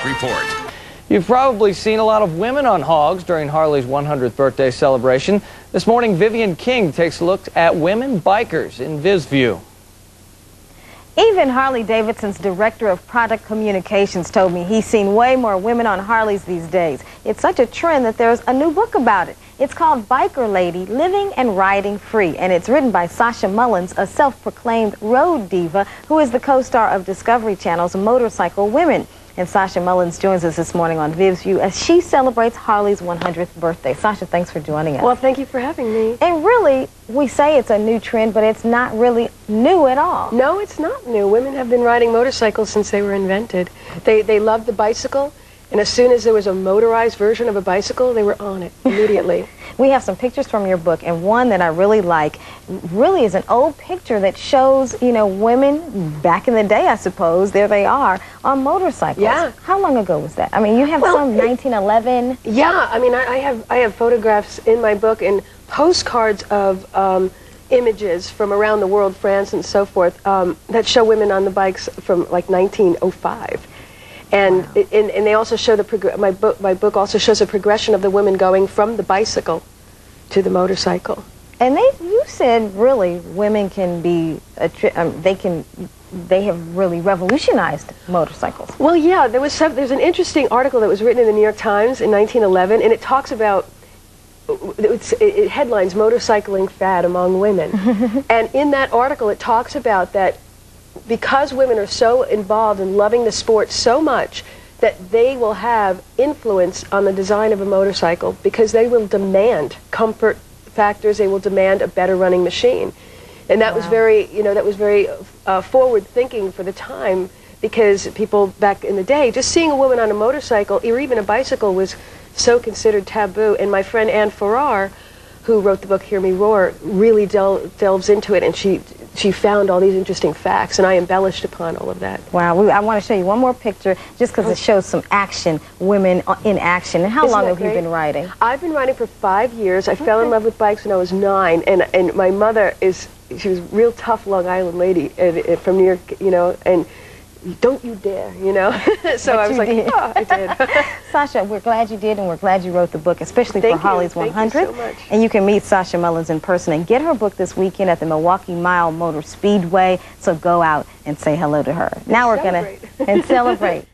report. You've probably seen a lot of women on hogs during Harley's 100th birthday celebration. This morning, Vivian King takes a look at women bikers in VizView. Even Harley-Davidson's director of product communications told me he's seen way more women on Harleys these days. It's such a trend that there's a new book about it. It's called Biker Lady, Living and Riding Free, and it's written by Sasha Mullins, a self-proclaimed road diva who is the co-star of Discovery Channel's Motorcycle Women. And Sasha Mullins joins us this morning on VizView as she celebrates Harley's 100th birthday. Sasha, thanks for joining us. Well, thank you for having me. And really, we say it's a new trend, but it's not really new at all. No, it's not new. Women have been riding motorcycles since they were invented. They loved the bicycle, and as soon as there was a motorized version of a bicycle, they were on it immediately. We have some pictures from your book, and one that I really like really is an old picture that shows, you know, women back in the day, I suppose, there they are, on motorcycles. Yeah. How long ago was that? I mean, you have some 1911. Yeah, I mean, I have photographs in my book and postcards of images from around the world, France and so forth, that show women on the bikes from like 1905. And, wow. and they also show my book also shows a progression of the women going from the bicycle to the motorcycle. And you said really women can be they have really revolutionized motorcycles. Well, yeah, there's an interesting article that was written in the New York Times in 1911, and it talks about it headlines "Motorcycling Fad Among Women," and in that article it talks about that. Because women are so involved in loving the sport so much that they will have influence on the design of a motorcycle because they will demand comfort factors, they will demand a better running machine. And that was very, you know, that was very forward thinking for the time, because people back in the day, just seeing a woman on a motorcycle or even a bicycle was so considered taboo. And my friend Anne Farrar, who wrote the book Hear Me Roar, really delves into it, and she found all these interesting facts, and I embellished upon all of that. Wow, I want to show you one more picture just because it shows some action, women in action. And how long have you been riding? I've been riding for 5 years. I fell in love with bikes when I was 9, and my mother she was a real tough Long Island lady from New York, you know, and don't you dare, you know. So I was like, oh, I did. Sasha, we're glad you did, and we're glad you wrote the book, especially for Harley's 100th. Thank you so much. And you can meet Sasha Mullins in person and get her book this weekend at the Milwaukee Mile Motor Speedway. So go out and say hello to her. Now we're going to celebrate.